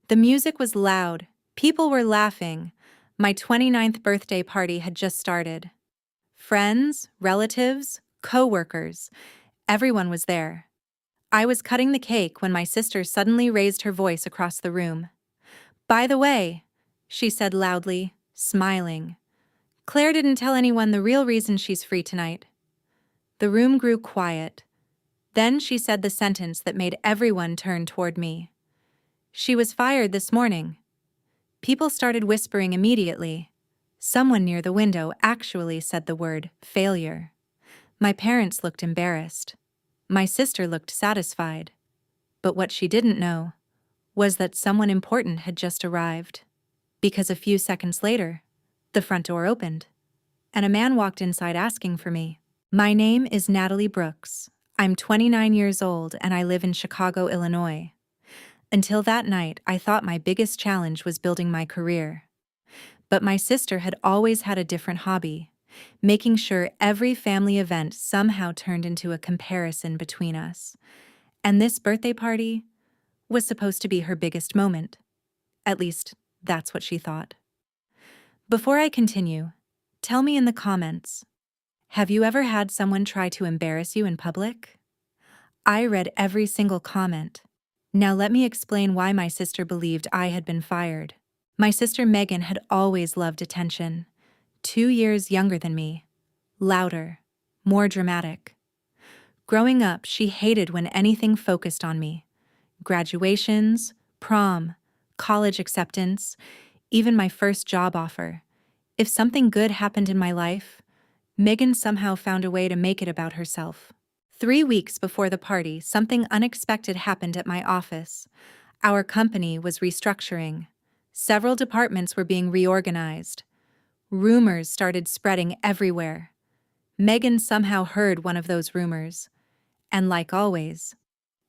The music was loud. People were laughing. My 29th birthday party had just started. Friends, relatives, coworkers, everyone was there. I was cutting the cake when my sister suddenly raised her voice across the room. "By the way," she said loudly, smiling, "Claire didn't tell anyone the real reason she's free tonight." The room grew quiet. Then she said the sentence that made everyone turn toward me. "She was fired this morning." People started whispering immediately. Someone near the window actually said the word failure. My parents looked embarrassed. My sister looked satisfied. But what she didn't know was that someone important had just arrived. Because a few seconds later, the front door opened, and a man walked inside asking for me. "My name is Natalie Brooks. I'm 29 years old and I live in Chicago, Illinois." Until that night, I thought my biggest challenge was building my career. But my sister had always had a different hobby, making sure every family event somehow turned into a comparison between us. And this birthday party was supposed to be her biggest moment. At least, that's what she thought. Before I continue, tell me in the comments, have you ever had someone try to embarrass you in public? I read every single comment. Now let me explain why my sister believed I had been fired. My sister Megan had always loved attention. 2 years younger than me. Louder. More dramatic. Growing up, she hated when anything focused on me. Graduations, prom, college acceptance, even my first job offer. If something good happened in my life, Megan somehow found a way to make it about herself. 3 weeks before the party, something unexpected happened at my office. Our company was restructuring. Several departments were being reorganized. Rumors started spreading everywhere. Megan somehow heard one of those rumors. And like always,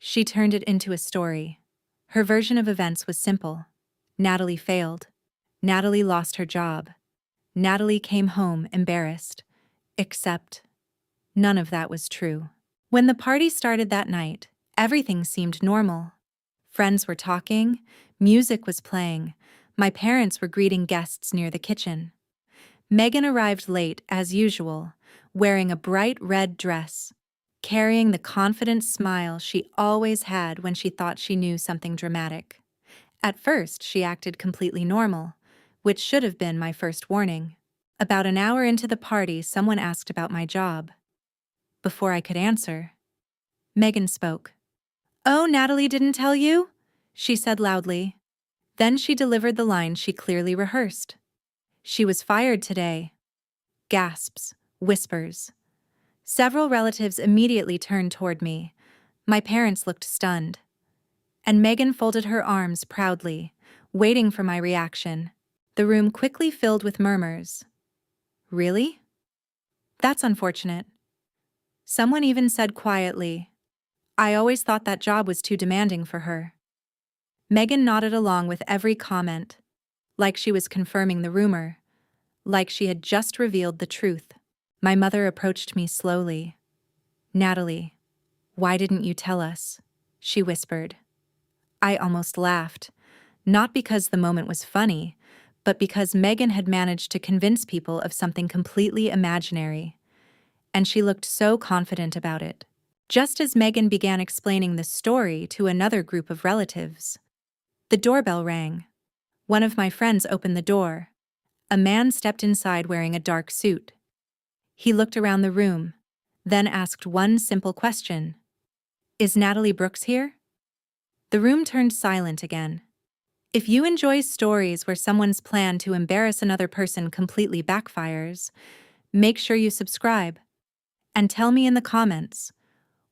she turned it into a story. Her version of events was simple. Natalie failed. Natalie lost her job. Natalie came home embarrassed. Except, none of that was true. When the party started that night, everything seemed normal. Friends were talking, music was playing, my parents were greeting guests near the kitchen. Megan arrived late, as usual, wearing a bright red dress, carrying the confident smile she always had when she thought she knew something dramatic. At first, she acted completely normal, which should have been my first warning. About an hour into the party, someone asked about my job. Before I could answer, Megan spoke. "Oh, Natalie didn't tell you?" she said loudly. Then she delivered the line she clearly rehearsed. "She was fired today." Gasps, whispers. Several relatives immediately turned toward me. My parents looked stunned. And Megan folded her arms proudly, waiting for my reaction. The room quickly filled with murmurs. "Really? That's unfortunate." Someone even said quietly, "I always thought that job was too demanding for her." Megan nodded along with every comment, like she was confirming the rumor, like she had just revealed the truth. My mother approached me slowly. "Natalie, why didn't you tell us?" she whispered. I almost laughed, not because the moment was funny, but because Megan had managed to convince people of something completely imaginary. And she looked so confident about it. Just as Megan began explaining the story to another group of relatives, the doorbell rang. One of my friends opened the door. A man stepped inside wearing a dark suit. He looked around the room, then asked one simple question. "Is Natalie Brooks here?" The room turned silent again. If you enjoy stories where someone's plan to embarrass another person completely backfires, make sure you subscribe. And tell me in the comments,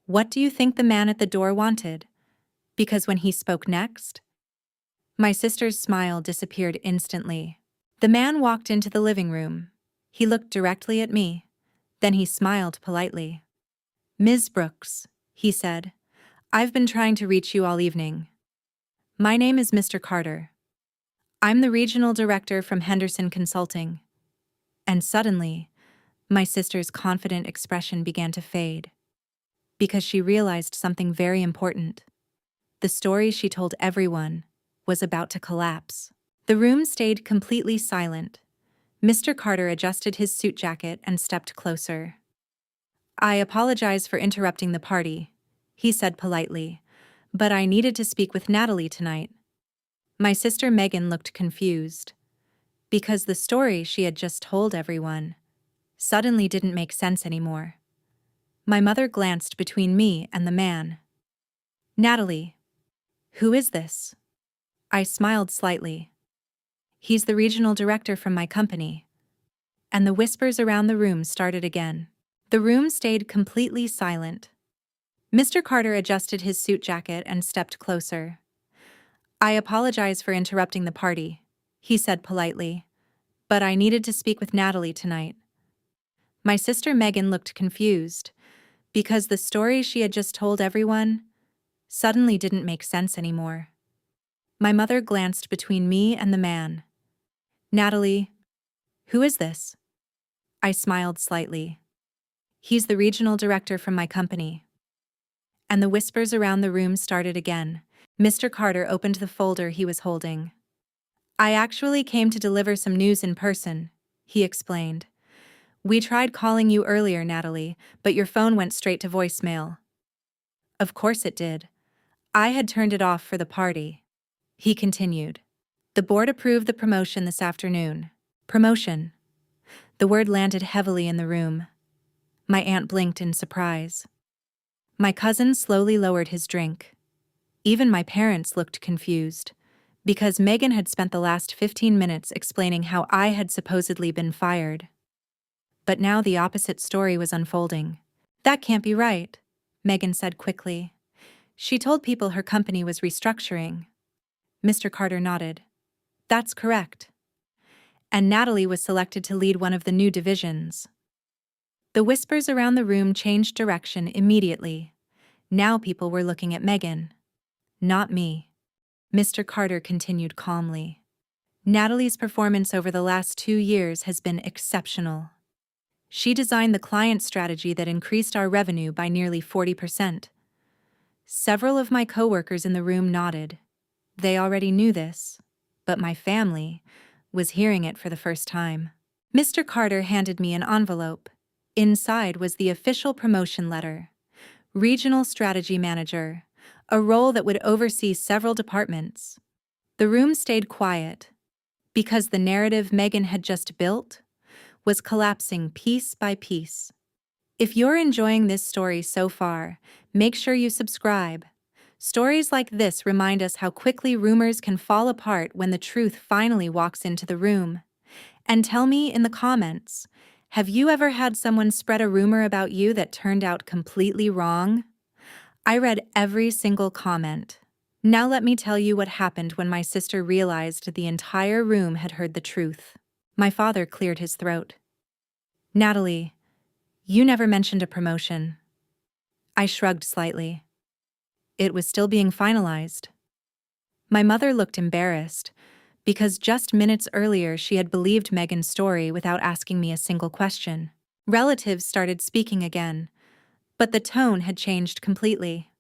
what do you think the man at the door wanted? Because when he spoke next, my sister's smile disappeared instantly. The man walked into the living room. He looked directly at me. Then he smiled politely. "Ms. Brooks," he said, "I've been trying to reach you all evening. My name is Mr. Carter. I'm the regional director from Henderson Consulting." And suddenly, my sister's confident expression began to fade, because she realized something very important. The story she told everyone was about to collapse. The room stayed completely silent. Mr. Carter adjusted his suit jacket and stepped closer. "I apologize for interrupting the party," he said politely, "but I needed to speak with Natalie tonight." My sister Megan looked confused, because the story she had just told everyone suddenly didn't make sense anymore. My mother glanced between me and the man. "Natalie, who is this?" I smiled slightly. "He's the regional director from my company." And the whispers around the room started again. The room stayed completely silent. Mr. Carter adjusted his suit jacket and stepped closer. "I apologize for interrupting the party," he said politely, "but I needed to speak with Natalie tonight." My sister Megan looked confused, because the story she had just told everyone suddenly didn't make sense anymore. My mother glanced between me and the man. "Natalie, who is this?" I smiled slightly. "He's the regional director from my company." And the whispers around the room started again. Mr. Carter opened the folder he was holding. "I actually came to deliver some news in person," he explained. "We tried calling you earlier, Natalie, but your phone went straight to voicemail." Of course it did. I had turned it off for the party. He continued. "The board approved the promotion this afternoon." Promotion. The word landed heavily in the room. My aunt blinked in surprise. My cousin slowly lowered his drink. Even my parents looked confused, because Megan had spent the last 15 minutes explaining how I had supposedly been fired. But now the opposite story was unfolding. "That can't be right," Megan said quickly. "She told people her company was restructuring." Mr. Carter nodded. "That's correct." And Natalie was selected to lead one of the new divisions. The whispers around the room changed direction immediately. Now people were looking at Megan, not me. Mr. Carter continued calmly. "Natalie's performance over the last 2 years has been exceptional. She designed the client strategy that increased our revenue by nearly 40%. Several of my coworkers in the room nodded. They already knew this, but my family was hearing it for the first time. Mr. Carter handed me an envelope. Inside was the official promotion letter. Regional Strategy Manager, a role that would oversee several departments. The room stayed quiet, because the narrative Megan had just built was collapsing piece by piece. If you're enjoying this story so far, make sure you subscribe. Stories like this remind us how quickly rumors can fall apart when the truth finally walks into the room. And tell me in the comments, have you ever had someone spread a rumor about you that turned out completely wrong? I read every single comment. Now let me tell you what happened when my sister realized the entire room had heard the truth. My father cleared his throat. "Natalie, you never mentioned a promotion." I shrugged slightly. "It was still being finalized." My mother looked embarrassed, because just minutes earlier she had believed Megan's story without asking me a single question. Relatives started speaking again, but the tone had changed completely.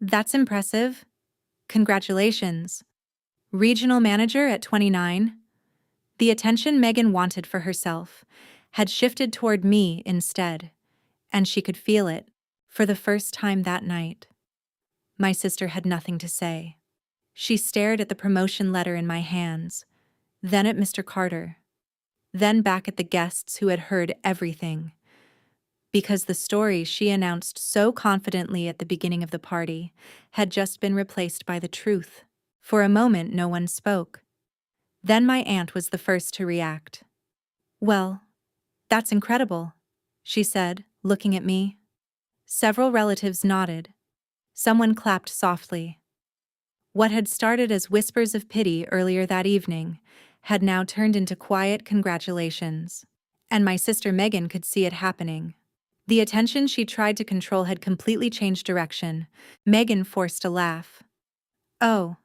"That's impressive. Congratulations. Regional manager at 29? The attention Megan wanted for herself had shifted toward me instead, and she could feel it for the first time that night. My sister had nothing to say. She stared at the promotion letter in my hands, then at Mr. Carter, then back at the guests who had heard everything. Because the story she announced so confidently at the beginning of the party had just been replaced by the truth. For a moment, no one spoke. Then my aunt was the first to react. "Well, that's incredible," she said, looking at me. Several relatives nodded. Someone clapped softly. What had started as whispers of pity earlier that evening had now turned into quiet congratulations. And my sister Megan could see it happening. The attention she tried to control had completely changed direction. Megan forced a laugh. "Oh,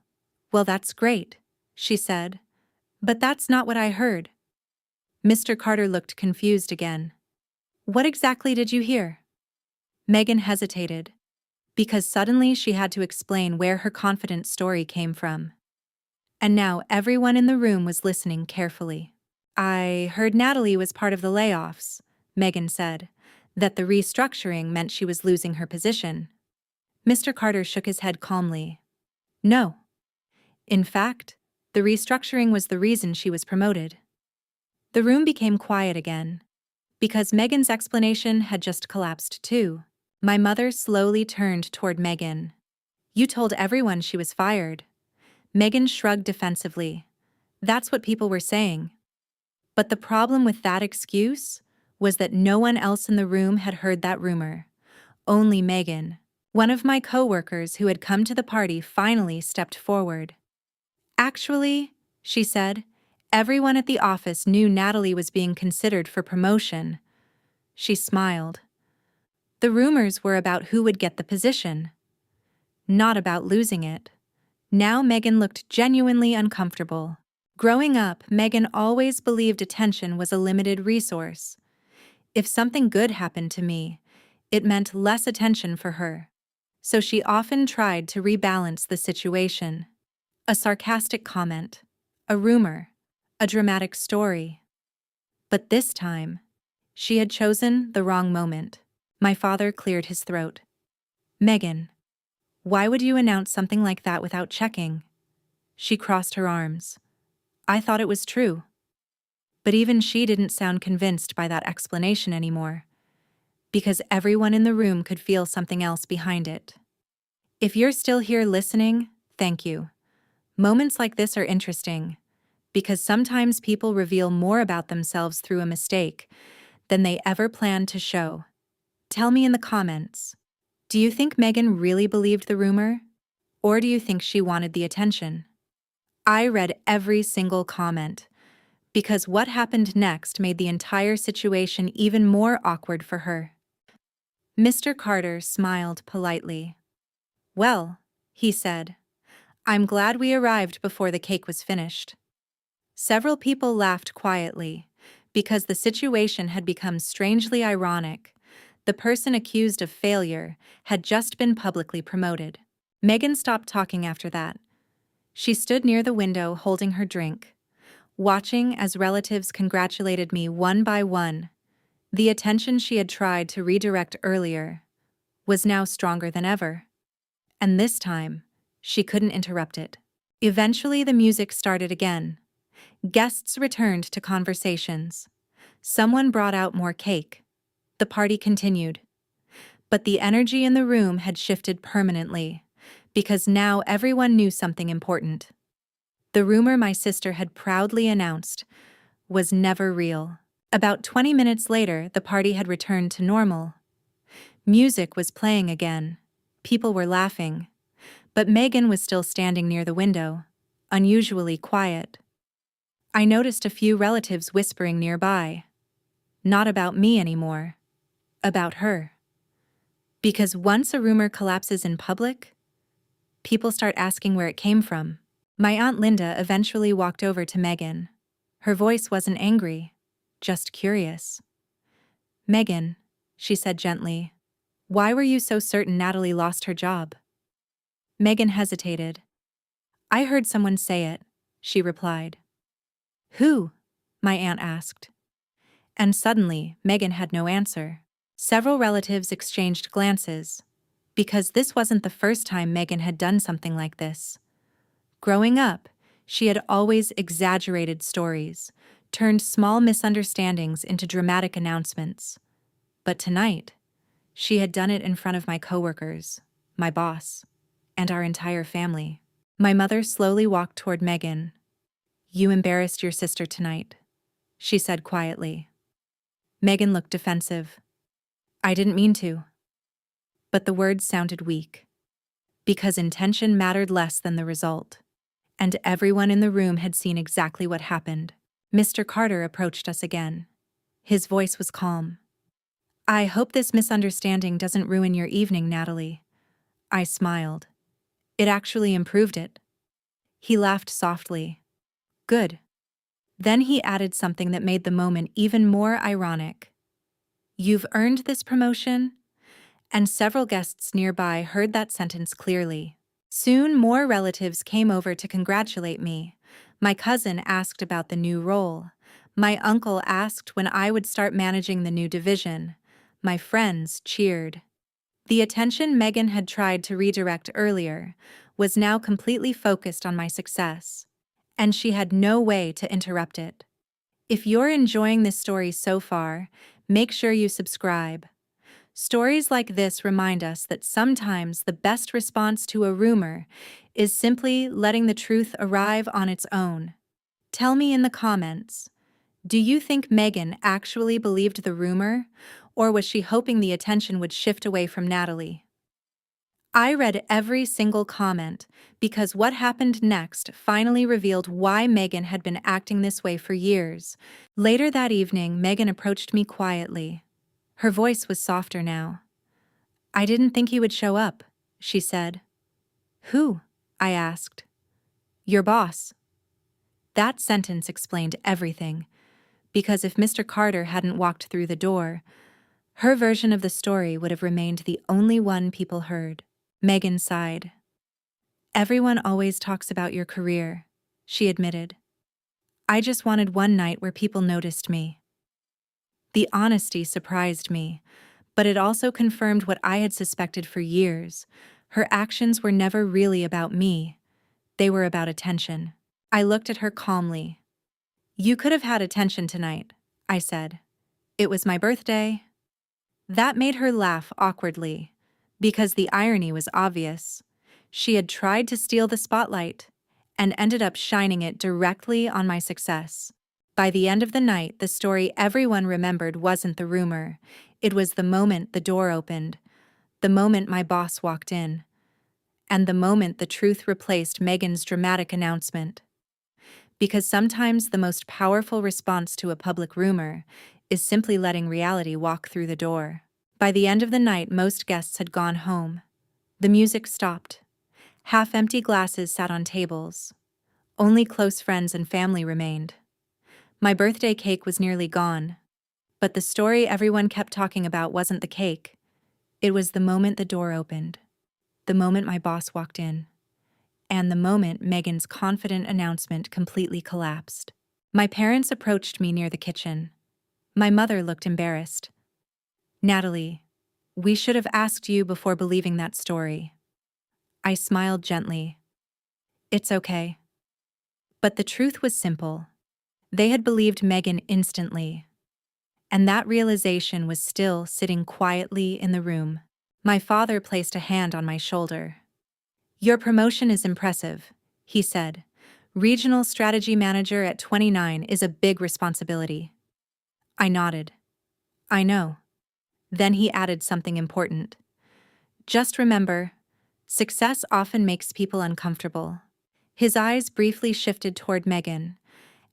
well, that's great," she said. "But that's not what I heard." Mr. Carter looked confused again. "What exactly did you hear?" Megan hesitated, because suddenly she had to explain where her confident story came from. And now everyone in the room was listening carefully. I heard Natalie was part of the layoffs, Megan said, that the restructuring meant she was losing her position. Mr. Carter shook his head calmly. No. In fact, the restructuring was the reason she was promoted. The room became quiet again, because Megan's explanation had just collapsed too. My mother slowly turned toward Megan. You told everyone she was fired. Megan shrugged defensively. That's what people were saying. But the problem with that excuse was that no one else in the room had heard that rumor. Only Megan. One of my coworkers who had come to the party finally stepped forward. Actually, she said, everyone at the office knew Natalie was being considered for promotion. She smiled. The rumors were about who would get the position, not about losing it. Now Megan looked genuinely uncomfortable. Growing up, Megan always believed attention was a limited resource. If something good happened to me, it meant less attention for her. So she often tried to rebalance the situation. A sarcastic comment, a rumor, a dramatic story. But this time, she had chosen the wrong moment. My father cleared his throat. Megan, why would you announce something like that without checking? She crossed her arms. I thought it was true. But even she didn't sound convinced by that explanation anymore, because everyone in the room could feel something else behind it. If you're still here listening, thank you. Moments like this are interesting, because sometimes people reveal more about themselves through a mistake than they ever planned to show. Tell me in the comments, do you think Megan really believed the rumor? Or do you think she wanted the attention? I read every single comment, because what happened next made the entire situation even more awkward for her. Mr. Carter smiled politely. Well, he said, I'm glad we arrived before the cake was finished. Several people laughed quietly, because the situation had become strangely ironic. The person accused of failure had just been publicly promoted. Megan stopped talking after that. She stood near the window holding her drink, watching as relatives congratulated me one by one. The attention she had tried to redirect earlier was now stronger than ever. And this time, she couldn't interrupt it. Eventually, the music started again. Guests returned to conversations. Someone brought out more cake. The party continued. But the energy in the room had shifted permanently, because now everyone knew something important. The rumor my sister had proudly announced was never real. About 20 minutes later, the party had returned to normal. Music was playing again. People were laughing. But Megan was still standing near the window, unusually quiet. I noticed a few relatives whispering nearby. Not about me anymore. About her. Because once a rumor collapses in public, people start asking where it came from. My Aunt Linda eventually walked over to Megan. Her voice wasn't angry, just curious. Megan, she said gently, why were you so certain Natalie lost her job? Megan hesitated. I heard someone say it, she replied. Who? My aunt asked. And suddenly, Megan had no answer. Several relatives exchanged glances, because this wasn't the first time Megan had done something like this. Growing up, she had always exaggerated stories, turned small misunderstandings into dramatic announcements. But tonight, she had done it in front of my coworkers, my boss, and our entire family. My mother slowly walked toward Megan. You embarrassed your sister tonight, she said quietly. Megan looked defensive. I didn't mean to. But the words sounded weak. Because intention mattered less than the result. And everyone in the room had seen exactly what happened. Mr. Carter approached us again. His voice was calm. I hope this misunderstanding doesn't ruin your evening, Natalie. I smiled. It actually improved it. He laughed softly. Good. Then he added something that made the moment even more ironic. You've earned this promotion? And several guests nearby heard that sentence clearly. Soon more relatives came over to congratulate me. My cousin asked about the new role. My uncle asked when I would start managing the new division. My friends cheered. The attention Megan had tried to redirect earlier was now completely focused on my success, and she had no way to interrupt it. If you're enjoying this story so far, make sure you subscribe. Stories like this remind us that sometimes the best response to a rumor is simply letting the truth arrive on its own. Tell me in the comments, do you think Megan actually believed the rumor, or was she hoping the attention would shift away from Natalie? I read every single comment because what happened next finally revealed why Megan had been acting this way for years. Later that evening, Megan approached me quietly. Her voice was softer now. "I didn't think you would show up," she said. "Who?" I asked. "Your boss." That sentence explained everything, because if Mr. Carter hadn't walked through the door, her version of the story would have remained the only one people heard. Megan sighed. "Everyone always talks about your career," she admitted. "I just wanted one night where people noticed me." The honesty surprised me, but it also confirmed what I had suspected for years. Her actions were never really about me. They were about attention. I looked at her calmly. "You could have had attention tonight," I said. "It was my birthday." That made her laugh awkwardly, because the irony was obvious. She had tried to steal the spotlight and ended up shining it directly on my success. By the end of the night, the story everyone remembered wasn't the rumor. It was the moment the door opened, the moment my boss walked in, and the moment the truth replaced Megan's dramatic announcement. Because sometimes the most powerful response to a public rumor is simply letting reality walk through the door. By the end of the night, most guests had gone home. The music stopped. Half-empty glasses sat on tables. Only close friends and family remained. My birthday cake was nearly gone. But the story everyone kept talking about wasn't the cake. It was the moment the door opened, the moment my boss walked in, and the moment Megan's confident announcement completely collapsed. My parents approached me near the kitchen. My mother looked embarrassed. "Natalie, we should have asked you before believing that story." I smiled gently. "It's okay." But the truth was simple. They had believed Megan instantly, and that realization was still sitting quietly in the room. My father placed a hand on my shoulder. "Your promotion is impressive," he said. "Regional strategy manager at 29 is a big responsibility." I nodded. "I know." Then he added something important. "Just remember, success often makes people uncomfortable." His eyes briefly shifted toward Megan,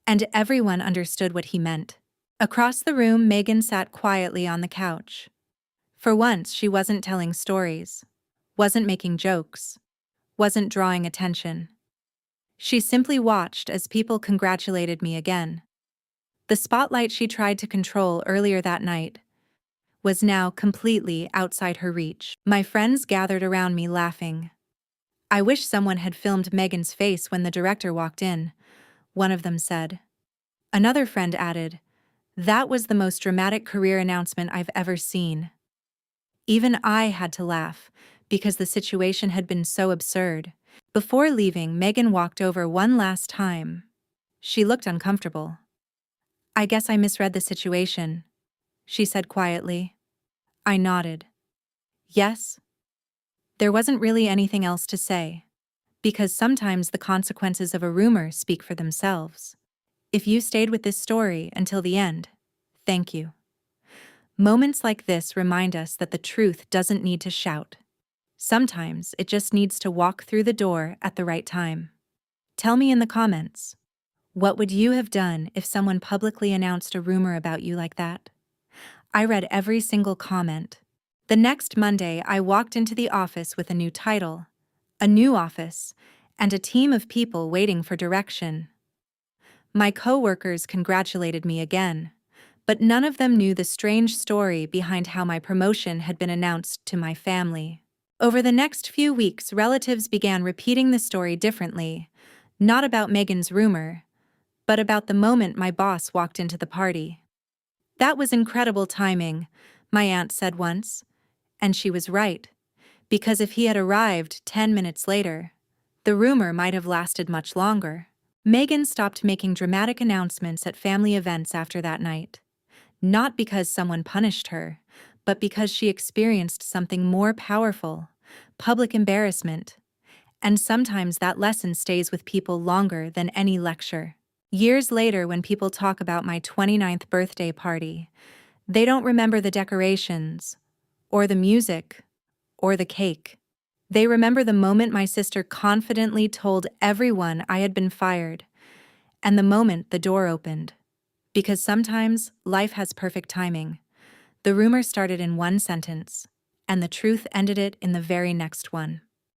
and everyone understood what he meant. Across the room, Megan sat quietly on the couch. For once, she wasn't telling stories, wasn't making jokes, wasn't drawing attention. She simply watched as people congratulated me again. The spotlight she tried to control earlier that night was now completely outside her reach. My friends gathered around me laughing. "I wish someone had filmed Megan's face when the director walked in," one of them said. Another friend added, "That was the most dramatic career announcement I've ever seen." Even I had to laugh, because the situation had been so absurd. Before leaving, Megan walked over one last time. She looked uncomfortable. "I guess I misread the situation," she said quietly. I nodded. "Yes?" There wasn't really anything else to say, because sometimes the consequences of a rumor speak for themselves. If you stayed with this story until the end, thank you. Moments like this remind us that the truth doesn't need to shout. Sometimes it just needs to walk through the door at the right time. Tell me in the comments, what would you have done if someone publicly announced a rumor about you like that? I read every single comment. The next Monday, I walked into the office with a new title, a new office, and a team of people waiting for direction. My coworkers congratulated me again, but none of them knew the strange story behind how my promotion had been announced to my family. Over the next few weeks, relatives began repeating the story differently, not about Megan's rumor, but about the moment my boss walked into the party. "That was incredible timing," my aunt said once. And she was right, because if he had arrived 10 minutes later, the rumor might have lasted much longer. Megan stopped making dramatic announcements at family events after that night, not because someone punished her, but because she experienced something more powerful: public embarrassment. And sometimes that lesson stays with people longer than any lecture. Years later, when people talk about my 29th birthday party, they don't remember the decorations, or the music, or the cake. They remember the moment my sister confidently told everyone I had been fired, and the moment the door opened. Because sometimes life has perfect timing. The rumor started in one sentence, and the truth ended it in the very next one.